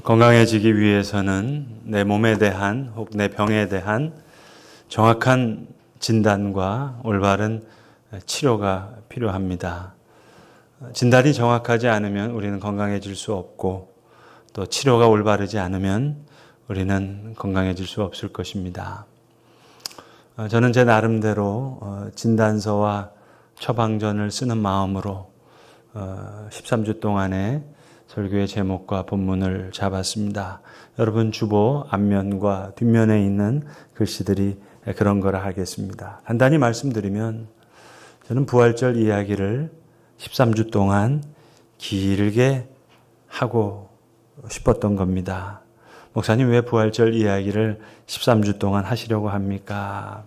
건강해지기 위해서는 내 몸에 대한 혹 내 병에 대한 정확한 진단과 올바른 치료가 필요합니다. 진단이 정확하지 않으면 우리는 건강해질 수 없고 또 치료가 올바르지 않으면 우리는 건강해질 수 없을 것입니다. 저는 제 나름대로 진단서와 처방전을 쓰는 마음으로 13주 동안의 설교의 제목과 본문을 잡았습니다. 여러분 주보 앞면과 뒷면에 있는 글씨들이 그런 거라 하겠습니다. 간단히 말씀드리면 저는 부활절 이야기를 13주 동안 길게 하고 싶었던 겁니다. 목사님 왜 부활절 이야기를 13주 동안 하시려고 합니까?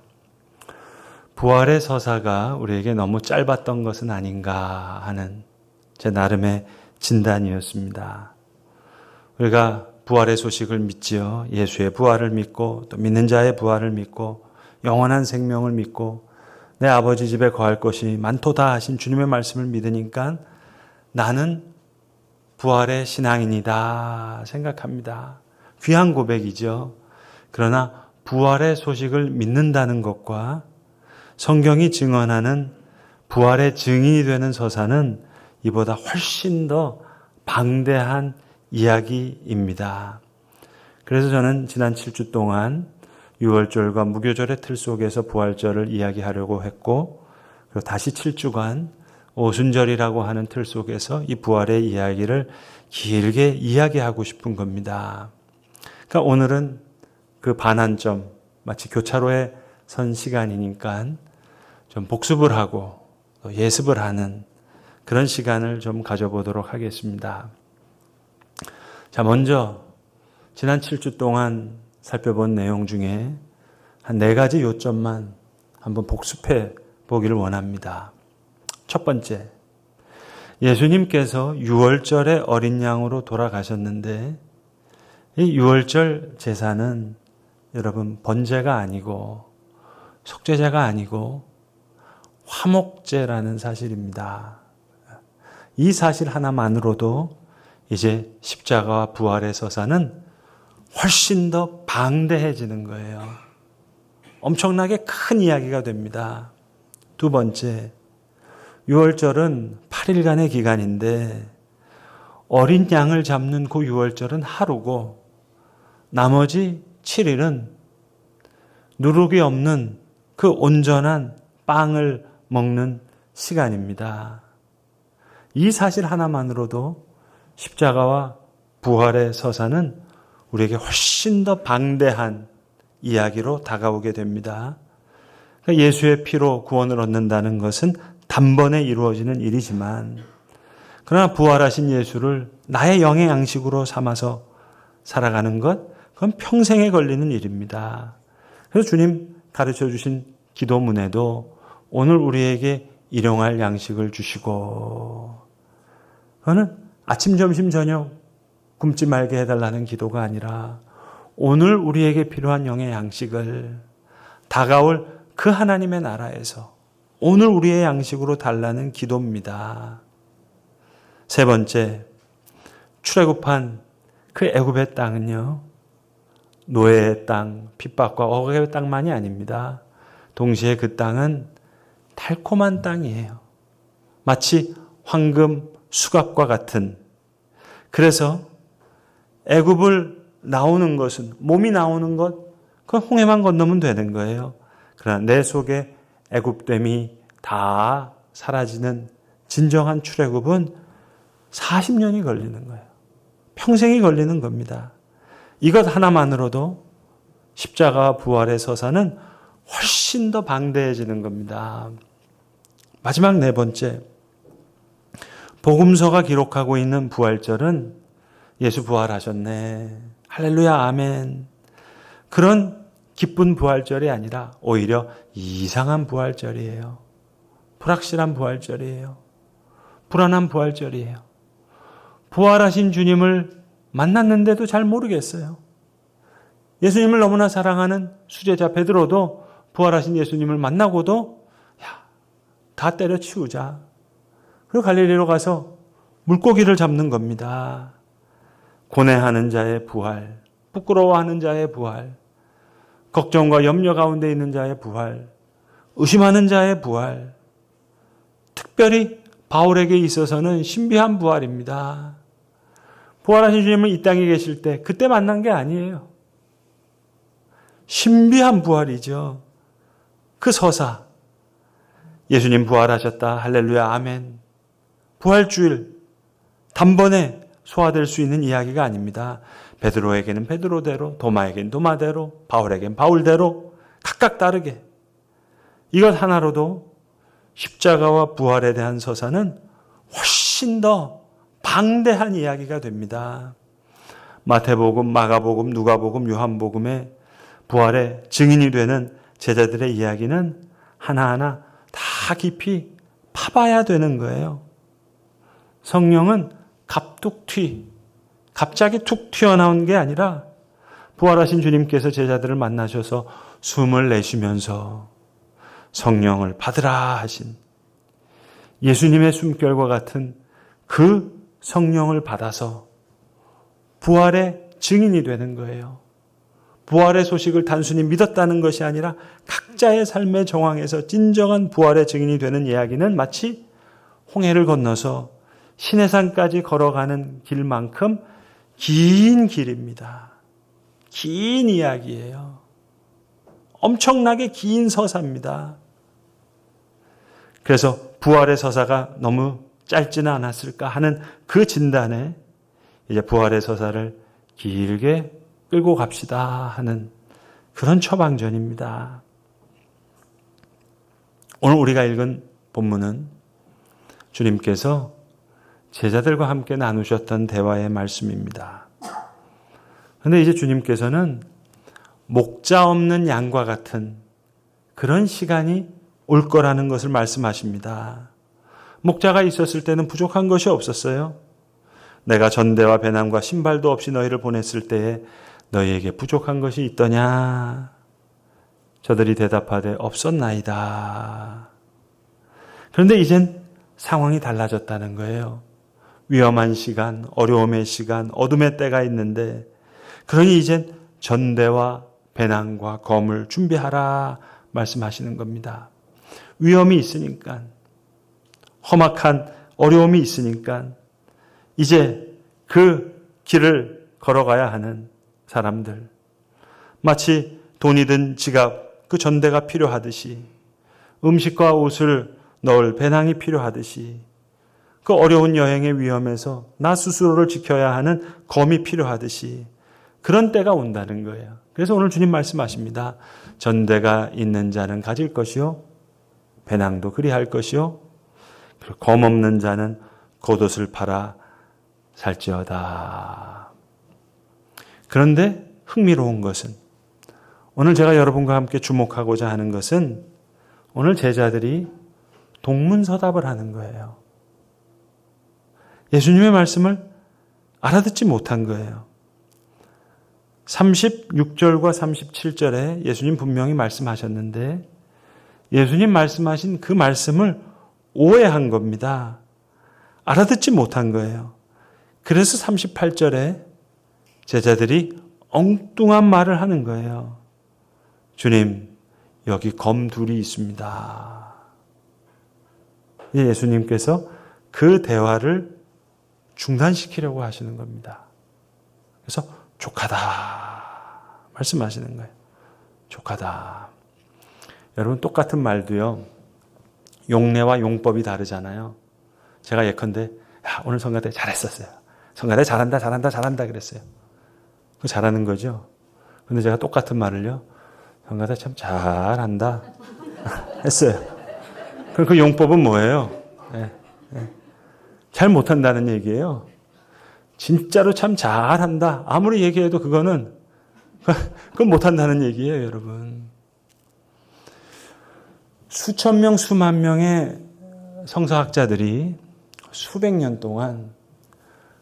부활의 서사가 우리에게 너무 짧았던 것은 아닌가 하는 제 나름의 진단이었습니다. 우리가 부활의 소식을 믿지요. 예수의 부활을 믿고 또 믿는 자의 부활을 믿고 영원한 생명을 믿고 내 아버지 집에 거할 것이 많도다 하신 주님의 말씀을 믿으니까 나는 부활의 신앙인이다 생각합니다. 귀한 고백이죠. 그러나 부활의 소식을 믿는다는 것과 성경이 증언하는 부활의 증인이 되는 서사는 이보다 훨씬 더 방대한 이야기입니다. 그래서 저는 지난 7주 동안 유월절과 무교절의 틀 속에서 부활절을 이야기하려고 했고 그리고 다시 7주간 오순절이라고 하는 틀 속에서 이 부활의 이야기를 길게 이야기하고 싶은 겁니다. 그러니까 오늘은 그 반환점, 마치 교차로에 선 시간이니까 좀 복습을 하고 또 예습을 하는 그런 시간을 좀 가져보도록 하겠습니다. 자, 먼저 지난 7주 동안 살펴본 내용 중에 한 4가지 요점만 한번 복습해 보기를 원합니다. 첫 번째, 예수님께서 유월절에 어린 양으로 돌아가셨는데 이 유월절 제사는 여러분 번제가 아니고 속죄제가 아니고 화목제라는 사실입니다. 이 사실 하나만으로도 이제 십자가와 부활의 서사는 훨씬 더 방대해지는 거예요. 엄청나게 큰 이야기가 됩니다. 두 번째, 유월절은 8일간의 기간인데 어린 양을 잡는 그 유월절은 하루고 나머지 7일은 누룩이 없는 그 온전한 빵을 먹는 시간입니다. 이 사실 하나만으로도 십자가와 부활의 서사는 우리에게 훨씬 더 방대한 이야기로 다가오게 됩니다. 그러니까 예수의 피로 구원을 얻는다는 것은 단번에 이루어지는 일이지만 그러나 부활하신 예수를 나의 영의 양식으로 삼아서 살아가는 것, 그건 평생에 걸리는 일입니다. 그래서 주님 가르쳐 주신 기도문에도 오늘 우리에게 일용할 양식을 주시고 그거는 아침, 점심, 저녁 굶지 말게 해달라는 기도가 아니라 오늘 우리에게 필요한 영의 양식을 다가올 그 하나님의 나라에서 오늘 우리의 양식으로 달라는 기도입니다. 세 번째, 출애굽한 그 애굽의 땅은요, 노예의 땅, 핍박과 억압의 땅만이 아닙니다. 동시에 그 땅은 달콤한 땅이에요. 마치 황금 수갑과 같은. 그래서 애굽을 나오는 것은, 몸이 나오는 것, 그건 홍해만 건너면 되는 거예요. 그러나 내 속에 애굽됨이 다 사라지는 진정한 출애굽은 40년이 걸리는 거예요. 평생이 걸리는 겁니다. 이것 하나만으로도 십자가와 부활의 서사는 훨씬 더 방대해지는 겁니다. 마지막 네 번째, 복음서가 기록하고 있는 부활절은 예수 부활하셨네, 할렐루야 아멘, 그런 기쁜 부활절이 아니라 오히려 이상한 부활절이에요. 불확실한 부활절이에요. 불안한 부활절이에요. 부활하신 주님을 만났는데도 잘 모르겠어요. 예수님을 너무나 사랑하는 수제자 베드로도 부활하신 예수님을 만나고도 다 때려치우자. 그리고 갈릴리로 가서 물고기를 잡는 겁니다. 고뇌하는 자의 부활, 부끄러워하는 자의 부활, 걱정과 염려 가운데 있는 자의 부활, 의심하는 자의 부활, 특별히 바울에게 있어서는 신비한 부활입니다. 부활하신 주님은 이 땅에 계실 때 그때 만난 게 아니에요. 신비한 부활이죠. 그 서사, 예수님 부활하셨다, 할렐루야, 아멘. 부활주일 단번에 소화될 수 있는 이야기가 아닙니다. 베드로에게는 베드로대로, 도마에게는 도마대로, 바울에게는 바울대로 각각 다르게 이것 하나로도 십자가와 부활에 대한 서사는 훨씬 더 방대한 이야기가 됩니다. 마태복음, 마가복음, 누가복음, 요한복음의 부활의 증인이 되는 제자들의 이야기는 하나하나 다 깊이 파봐야 되는 거예요. 성령은 갑자기 툭 튀어나온 게 아니라 부활하신 주님께서 제자들을 만나셔서 숨을 내쉬면서 성령을 받으라 하신 예수님의 숨결과 같은 그 성령을 받아서 부활의 증인이 되는 거예요. 부활의 소식을 단순히 믿었다는 것이 아니라 각자의 삶의 정황에서 진정한 부활의 증인이 되는 이야기는 마치 홍해를 건너서 시내산까지 걸어가는 길만큼 긴 길입니다. 긴 이야기예요. 엄청나게 긴 서사입니다. 그래서 부활의 서사가 너무 짧지는 않았을까 하는 그 진단에 이제 부활의 서사를 길게 끌고 갑시다 하는 그런 처방전입니다. 오늘 우리가 읽은 본문은 주님께서 제자들과 함께 나누셨던 대화의 말씀입니다. 그런데 이제 주님께서는 목자 없는 양과 같은 그런 시간이 올 거라는 것을 말씀하십니다. 목자가 있었을 때는 부족한 것이 없었어요. 내가 전대와 배낭과 신발도 없이 너희를 보냈을 때에 너희에게 부족한 것이 있더냐? 저들이 대답하되 없었나이다. 그런데 이젠 상황이 달라졌다는 거예요. 위험한 시간, 어려움의 시간, 어둠의 때가 있는데 그러니 이젠 전대와 배낭과 검을 준비하라 말씀하시는 겁니다. 위험이 있으니까, 험악한 어려움이 있으니까 이제 그 길을 걸어가야 하는 사람들, 마치 돈이든 지갑, 그 전대가 필요하듯이 음식과 옷을 넣을 배낭이 필요하듯이 그 어려운 여행의 위험에서 나 스스로를 지켜야 하는 검이 필요하듯이 그런 때가 온다는 거예요. 그래서 오늘 주님 말씀하십니다. 전대가 있는 자는 가질 것이요, 배낭도 그리할 것이요, 검 없는 자는 겉옷을 팔아 살지어다. 그런데 흥미로운 것은, 오늘 제가 여러분과 함께 주목하고자 하는 것은 오늘 제자들이 동문서답을 하는 거예요. 예수님의 말씀을 알아듣지 못한 거예요. 36절과 37절에 예수님 분명히 말씀하셨는데 예수님 말씀하신 그 말씀을 오해한 겁니다. 알아듣지 못한 거예요. 그래서 38절에 제자들이 엉뚱한 말을 하는 거예요. 주님, 여기 검 둘이 있습니다. 예수님께서 그 대화를 중단시키려고 하시는 겁니다. 그래서 족하다 말씀하시는 거예요. 족하다. 여러분, 똑같은 말도요, 용례와 용법이 다르잖아요. 제가 예컨대 오늘 성가대 잘했었어요. 성가대 잘한다 그랬어요. 그거 잘하는 거죠. 근데 제가 똑같은 말을요, 성가대 참 잘한다 했어요. 그럼 그 용법은 뭐예요? 잘 못한다는 얘기예요. 진짜로 참 잘한다 아무리 얘기해도 그건 못한다는 얘기예요, 여러분. 수천 명, 수만 명의 성서학자들이 수백 년 동안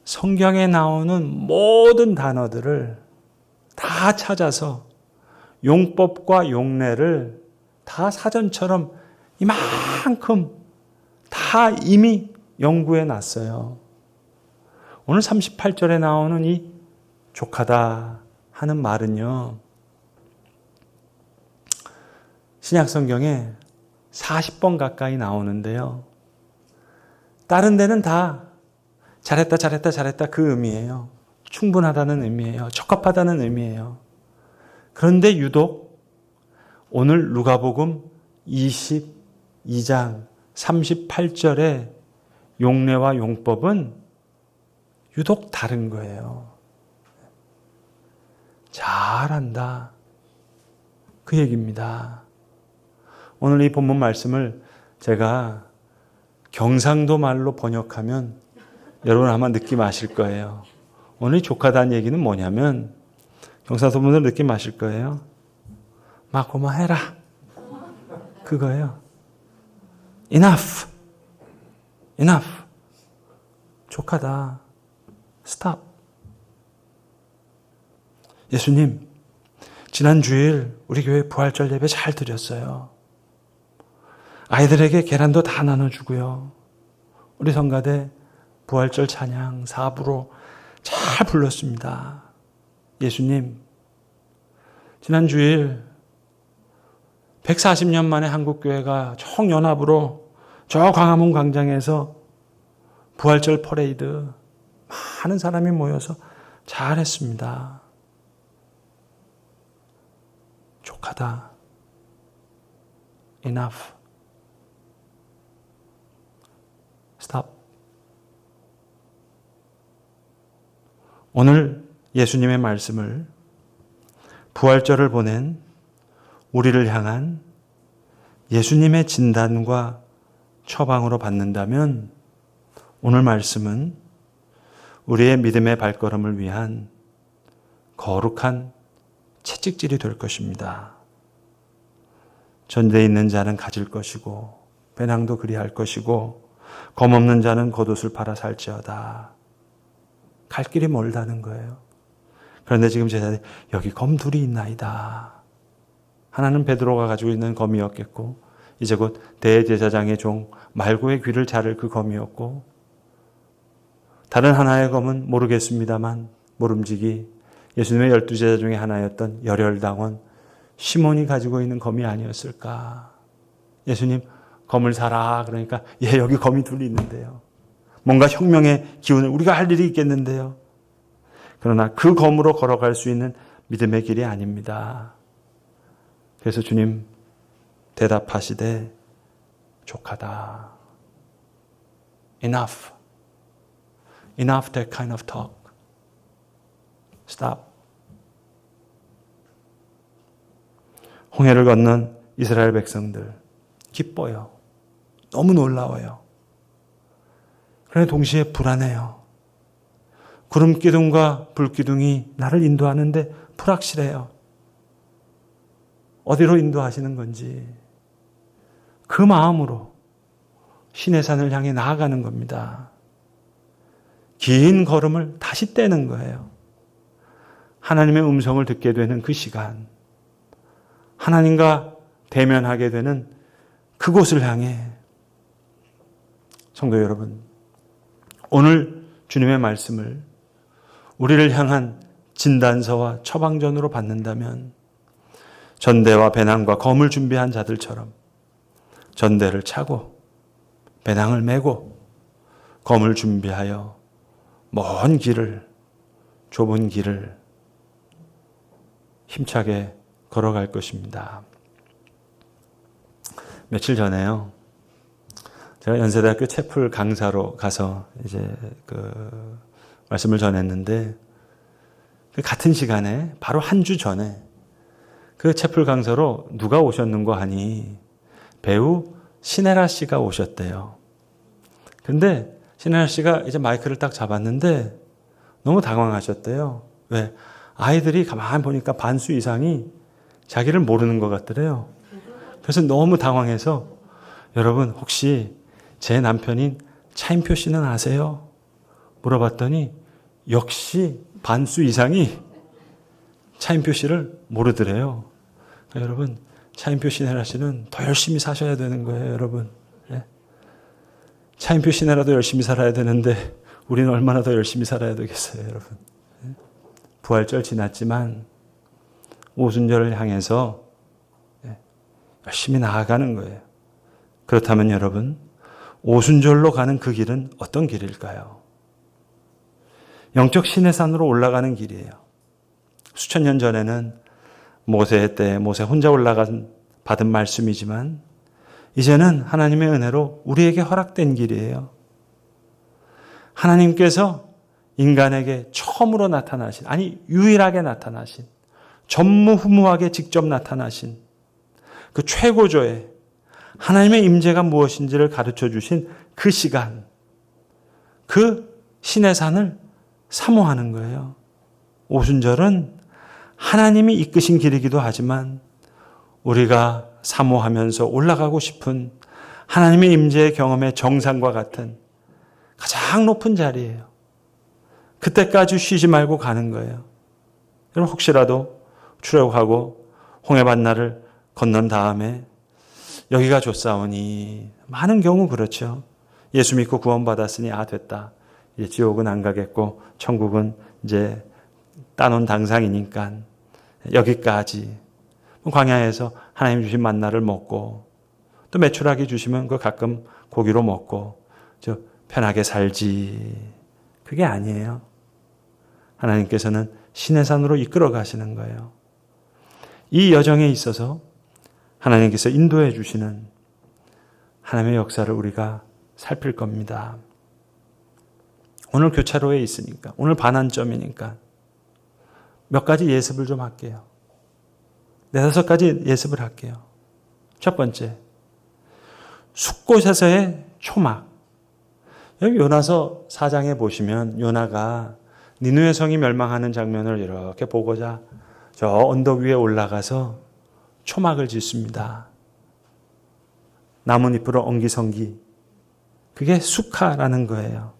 성경에 나오는 모든 단어들을 다 찾아서 용법과 용례를 다 사전처럼 이만큼 다 이미 연구해 놨어요. 오늘 38절에 나오는 이 족하다 하는 말은요, 신약 성경에 40번 가까이 나오는데요. 다른 데는 다 잘했다, 잘했다, 잘했다 그 의미예요. 충분하다는 의미예요. 적합하다는 의미예요. 그런데 유독 오늘 누가복음 22장 38절의 용례와 용법은 유독 다른 거예요. 잘한다. 그 얘기입니다. 오늘 이 본문 말씀을 제가 경상도 말로 번역하면 여러분 아마 느낌 아실 거예요. 오늘 족하다는 얘기는 뭐냐면 경상도 분들 느낌 아실 거예요. 막 그만해라. 그거예요. Enough. 족하다. Stop. 예수님, 지난 주일 우리 교회 부활절 예배 잘 드렸어요. 아이들에게 계란도 다 나눠주고요. 우리 성가대 부활절 찬양 4부로 잘 불렀습니다. 예수님, 지난 주일 140년 만에 한국교회가 총연합으로 저 광화문 광장에서 부활절 퍼레이드 많은 사람이 모여서 잘했습니다. 족하다. Enough. Stop. 오늘 예수님의 말씀을 부활절을 보낸 우리를 향한 예수님의 진단과 처방으로 받는다면 오늘 말씀은 우리의 믿음의 발걸음을 위한 거룩한 채찍질이 될 것입니다. 전대에 있는 자는 가질 것이고 배낭도 그리할 것이고 검없는 자는 겉옷을 팔아 살지어다. 갈 길이 멀다는 거예요. 그런데 지금 제자들이 여기 검 둘이 있나이다. 하나는 베드로가 가지고 있는 검이었겠고 이제 곧 대제사장의 종 말고의 귀를 자를 그 검이었고 다른 하나의 검은 모르겠습니다만 모름지기 예수님의 12제자 중에 하나였던 열혈당원 시몬이 가지고 있는 검이 아니었을까. 예수님 검을 사라. 그러니까 여기 검이 둘이 있는데요. 뭔가 혁명의 기운을 우리가 할 일이 있겠는데요. 그러나 그 검으로 걸어갈 수 있는 믿음의 길이 아닙니다. 그래서 주님 대답하시되 족하다. Enough. Enough that kind of talk. Stop. 홍해를 건넌 이스라엘 백성들 기뻐요. 너무 놀라워요. 그런데 동시에 불안해요. 구름 기둥과 불 기둥이 나를 인도하는데 불확실해요. 어디로 인도하시는 건지. 그 마음으로 신의 산을 향해 나아가는 겁니다. 긴 걸음을 다시 떼는 거예요. 하나님의 음성을 듣게 되는 그 시간. 하나님과 대면하게 되는 그곳을 향해. 성도 여러분, 오늘 주님의 말씀을 우리를 향한 진단서와 처방전으로 받는다면 전대와 배낭과 검을 준비한 자들처럼 전대를 차고 배낭을 메고 검을 준비하여 먼 길을, 좁은 길을 힘차게 걸어갈 것입니다. 며칠 전에요. 제가 연세대학교 채플 강사로 가서 이제 말씀을 전했는데 그 같은 시간에 바로 한 주 전에 그 채플 강사로 누가 오셨는고 하니 배우 신혜라 씨가 오셨대요. 근데 신혜라 씨가 이제 마이크를 딱 잡았는데 너무 당황하셨대요. 왜? 아이들이 가만히 보니까 반수 이상이 자기를 모르는 것 같더래요. 그래서 너무 당황해서 여러분 혹시 제 남편인 차인표 씨는 아세요? 물어봤더니 역시 반수 이상이 차인표 씨를 모르더래요. 그러니까 여러분 차인표 신혜라 씨는 더 열심히 사셔야 되는 거예요. 여러분. 네? 차인표 신혜라도 열심히 살아야 되는데 우리는 얼마나 더 열심히 살아야 되겠어요. 여러분. 네? 부활절 지났지만 오순절을 향해서 열심히 나아가는 거예요. 그렇다면 여러분, 오순절로 가는 그 길은 어떤 길일까요? 영적 신의 산으로 올라가는 길이에요. 수천 년 전에는 모세 때 모세 혼자 올라간 받은 말씀이지만 이제는 하나님의 은혜로 우리에게 허락된 길이에요. 하나님께서 인간에게 처음으로 나타나신, 아니 유일하게 나타나신, 전무후무하게 직접 나타나신 그 최고조의 하나님의 임재가 무엇인지를 가르쳐 주신 그 시간, 그 신의 산을 사모하는 거예요. 오순절은 하나님이 이끄신 길이기도 하지만 우리가 사모하면서 올라가고 싶은 하나님의 임재의 경험의 정상과 같은 가장 높은 자리예요. 그때까지 쉬지 말고 가는 거예요. 여러분 혹시라도 출애굽하고 홍해반나를 건넌 다음에 여기가 좋사오니, 많은 경우 그렇죠. 예수 믿고 구원받았으니 됐다. 이제 지옥은 안 가겠고 천국은 이제 따놓은 당상이니까 여기까지. 광야에서 하나님 주신 만나를 먹고 또 메추라기 주시면 그 가끔 고기로 먹고 편하게 살지. 그게 아니에요. 하나님께서는 신의 산으로 이끌어 가시는 거예요. 이 여정에 있어서 하나님께서 인도해 주시는 하나님의 역사를 우리가 살필 겁니다. 오늘 교차로에 있으니까, 오늘 반환점이니까 몇 가지 예습을 좀 할게요. 4-5가지 예습을 할게요. 첫 번째, 숲곳에서의 초막. 여기 요나서 4장에 보시면 요나가 니느웨 성이 멸망하는 장면을 이렇게 보고자 저 언덕 위에 올라가서 초막을 짓습니다. 나뭇잎으로 엉기성기. 그게 수카라는 거예요.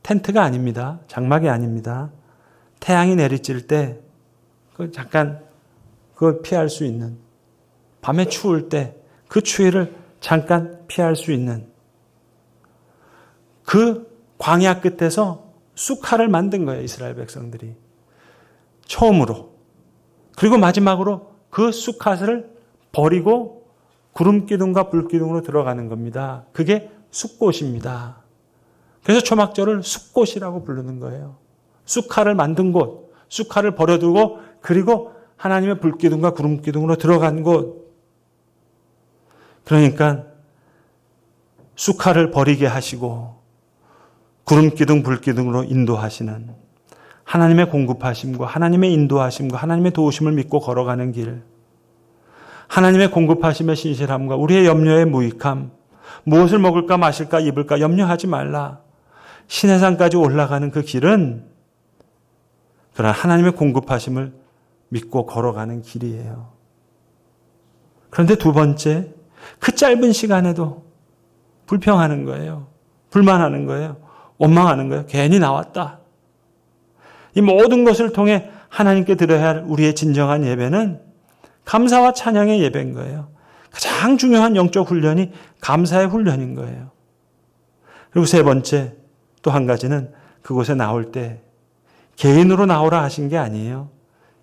텐트가 아닙니다. 장막이 아닙니다. 태양이 내리칠 때 잠깐 그걸 피할 수 있는, 밤에 추울 때 그 추위를 잠깐 피할 수 있는 그 광야 끝에서 수카를 만든 거예요. 이스라엘 백성들이. 처음으로. 그리고 마지막으로 그 수카를 버리고 구름기둥과 불기둥으로 들어가는 겁니다. 그게 숲곳입니다. 그래서 초막절을 숲곳이라고 부르는 거예요. 수카를 만든 곳, 수카를 버려두고 그리고 하나님의 불기둥과 구름기둥으로 들어간 곳. 그러니까 수카를 버리게 하시고 구름기둥, 불기둥으로 인도하시는 하나님의 공급하심과 하나님의 인도하심과 하나님의 도우심을 믿고 걸어가는 길. 하나님의 공급하심의 신실함과 우리의 염려의 무익함. 무엇을 먹을까 마실까 입을까 염려하지 말라. 신의 산까지 올라가는 그 길은 그러나 하나님의 공급하심을 믿고 걸어가는 길이에요. 그런데 두 번째, 그 짧은 시간에도 불평하는 거예요. 불만하는 거예요. 원망하는 거예요. 괜히 나왔다. 이 모든 것을 통해 하나님께 드려야 할 우리의 진정한 예배는 감사와 찬양의 예배인 거예요. 가장 중요한 영적 훈련이 감사의 훈련인 거예요. 그리고 세 번째, 또 한 가지는 그곳에 나올 때 개인으로 나오라 하신 게 아니에요.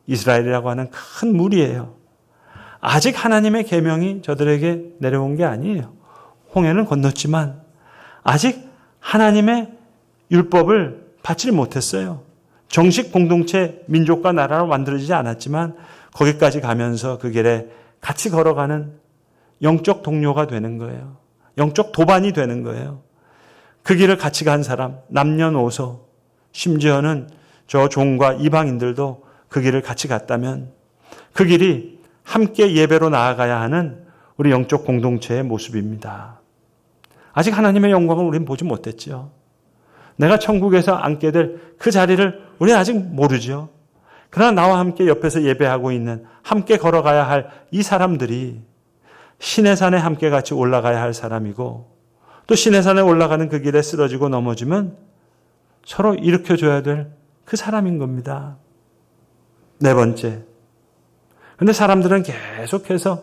이스라엘이라고 하는 큰 무리예요. 아직 하나님의 계명이 저들에게 내려온 게 아니에요. 홍해는 건넜지만 아직 하나님의 율법을 받지 못했어요. 정식 공동체 민족과 나라로 만들어지지 않았지만 거기까지 가면서 그 길에 같이 걸어가는 영적 동료가 되는 거예요. 영적 도반이 되는 거예요. 그 길을 같이 간 사람, 남녀노소, 심지어는 저 종과 이방인들도 그 길을 같이 갔다면 그 길이 함께 예배로 나아가야 하는 우리 영적 공동체의 모습입니다. 아직 하나님의 영광을 우리는 보지 못했죠. 내가 천국에서 앉게 될 그 자리를 우리는 아직 모르죠. 그러나 나와 함께 옆에서 예배하고 있는, 함께 걸어가야 할 이 사람들이 신의 산에 함께 같이 올라가야 할 사람이고, 또 신의 산에 올라가는 그 길에 쓰러지고 넘어지면 서로 일으켜줘야 될 그 사람인 겁니다. 네 번째, 그런데 사람들은 계속해서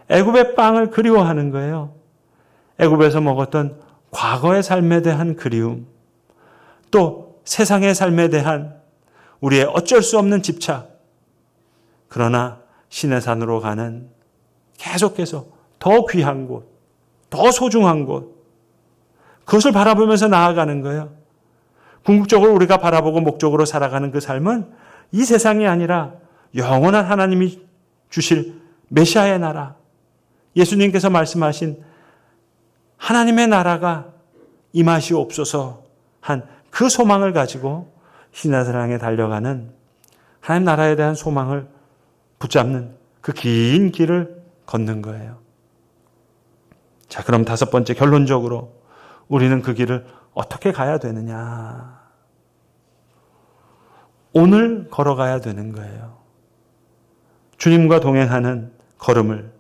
애굽의 빵을 그리워하는 거예요. 애굽에서 먹었던 과거의 삶에 대한 그리움, 또 세상의 삶에 대한 우리의 어쩔 수 없는 집착. 그러나 신의 산으로 가는 계속해서 더 귀한 곳, 더 소중한 곳, 그것을 바라보면서 나아가는 거예요. 궁극적으로 우리가 바라보고 목적으로 살아가는 그 삶은 이 세상이 아니라 영원한 하나님이 주실 메시아의 나라, 예수님께서 말씀하신 하나님의 나라가 임하시옵소서 한 그 소망을 가지고 신의 향해 달려가는 하나님 나라에 대한 소망을 붙잡는 그 긴 길을 걷는 거예요. 자, 그럼 다섯 번째, 결론적으로 우리는 그 길을 어떻게 가야 되느냐? 오늘 걸어가야 되는 거예요. 주님과 동행하는 걸음을.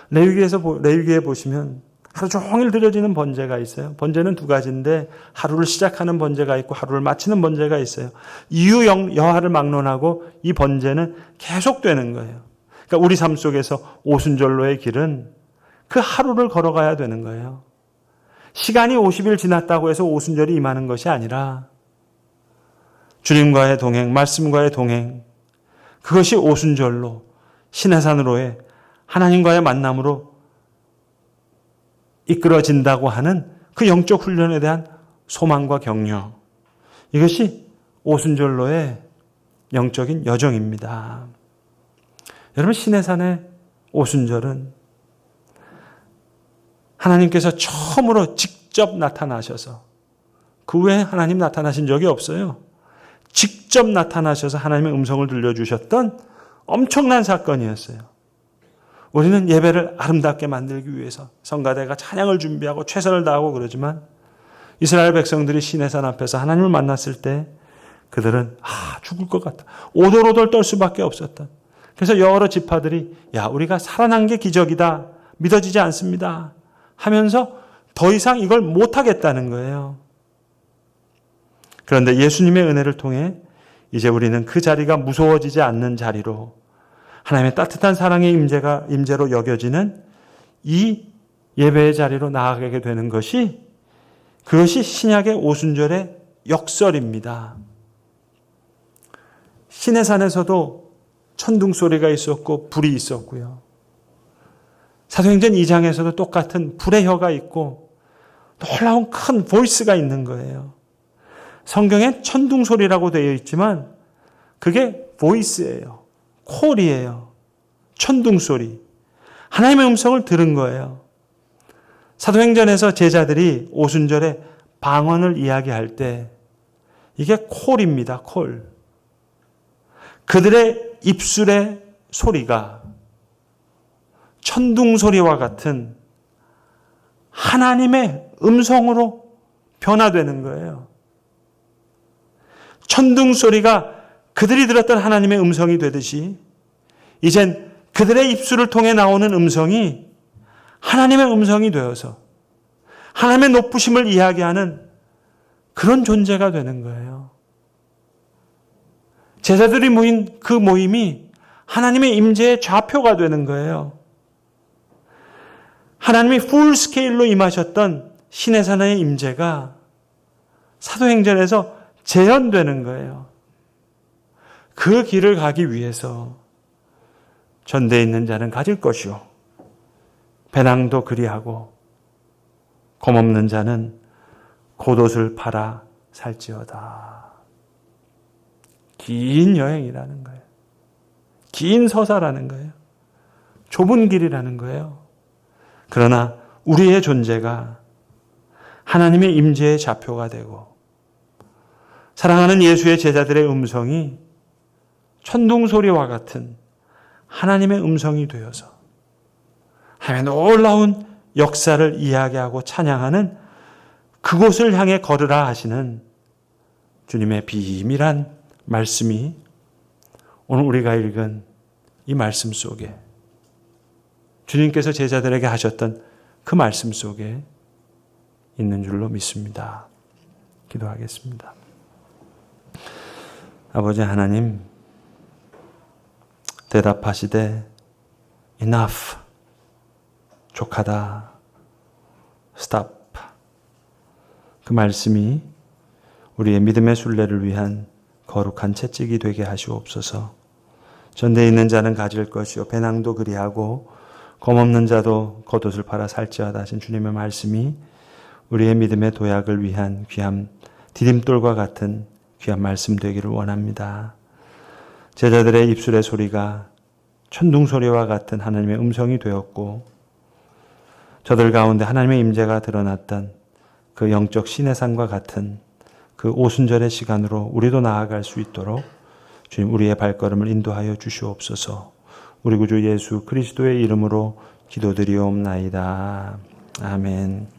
레위기에 보시면 하루 종일 드려지는 번제가 있어요. 번제는 두 가지인데 하루를 시작하는 번제가 있고 하루를 마치는 번제가 있어요. 이유 여하를 막론하고 이 번제는 계속되는 거예요. 그러니까 우리 삶 속에서 오순절로의 길은 그 하루를 걸어가야 되는 거예요. 시간이 50일 지났다고 해서 오순절이 임하는 것이 아니라 주님과의 동행, 말씀과의 동행, 그것이 오순절로 신의 산으로의 하나님과의 만남으로 이끌어진다고 하는 그 영적 훈련에 대한 소망과 격려. 이것이 오순절로의 영적인 여정입니다. 여러분, 신의 산의 오순절은 하나님께서 처음으로 직접 나타나셔서, 그 외에 하나님 나타나신 적이 없어요. 직접 나타나셔서 하나님의 음성을 들려주셨던 엄청난 사건이었어요. 우리는 예배를 아름답게 만들기 위해서 성가대가 찬양을 준비하고 최선을 다하고 그러지만 이스라엘 백성들이 시내산 앞에서 하나님을 만났을 때 그들은 죽을 것 같다. 오돌오돌 떨 수밖에 없었던. 그래서 여러 지파들이 우리가 살아난 게 기적이다. 믿어지지 않습니다. 하면서 더 이상 이걸 못하겠다는 거예요. 그런데 예수님의 은혜를 통해 이제 우리는 그 자리가 무서워지지 않는 자리로 하나님의 따뜻한 사랑의 임재로 여겨지는 이 예배의 자리로 나아가게 되는 그것이 신약의 오순절의 역설입니다. 신의 산에서도 천둥 소리가 있었고 불이 있었고요. 사도행전 2장에서도 똑같은 불의 혀가 있고 놀라운 큰 보이스가 있는 거예요. 성경에 천둥 소리라고 되어 있지만 그게 보이스예요. 콜이에요. 천둥 소리. 하나님의 음성을 들은 거예요. 사도행전에서 제자들이 오순절에 방언을 이야기할 때 이게 콜입니다. 콜. 그들의 입술의 소리가 천둥 소리와 같은 하나님의 음성으로 변화되는 거예요. 천둥 소리가 그들이 들었던 하나님의 음성이 되듯이 이젠 그들의 입술을 통해 나오는 음성이 하나님의 음성이 되어서 하나님의 높으심을 이야기하는 그런 존재가 되는 거예요. 제자들이 모인 그 모임이 하나님의 임재의 좌표가 되는 거예요. 하나님이 풀 스케일로 임하셨던 신의 산의 임재가 사도행전에서 재현되는 거예요. 그 길을 가기 위해서 전대에 있는 자는 가질 것이요 배낭도 그리하고 검없는 자는 겉옷을 팔아 살지어다. 긴 여행이라는 거예요. 긴 서사라는 거예요. 좁은 길이라는 거예요. 그러나 우리의 존재가 하나님의 임재의 좌표가 되고 사랑하는 예수의 제자들의 음성이 천둥 소리와 같은 하나님의 음성이 되어서 하나님의 놀라운 역사를 이야기하고 찬양하는 그곳을 향해 걸으라 하시는 주님의 비밀한 말씀이 오늘 우리가 읽은 이 말씀 속에 주님께서 제자들에게 하셨던 그 말씀 속에 있는 줄로 믿습니다. 기도하겠습니다. 아버지 하나님, 대답하시되 enough, 족하다, stop. 그 말씀이 우리의 믿음의 순례를 위한 거룩한 채찍이 되게 하시옵소서. 전대에 있는 자는 가질 것이요 배낭도 그리하고 검없는 자도 겉옷을 팔아 살지어다 하신 주님의 말씀이 우리의 믿음의 도약을 위한 귀한 디딤돌과 같은 귀한 말씀 되기를 원합니다. 제자들의 입술의 소리가 천둥 소리와 같은 하나님의 음성이 되었고 저들 가운데 하나님의 임재가 드러났던 그 영적 시내산과 같은 그 오순절의 시간으로 우리도 나아갈 수 있도록 주님 우리의 발걸음을 인도하여 주시옵소서. 우리 구주 예수 그리스도의 이름으로 기도드리옵나이다. 아멘.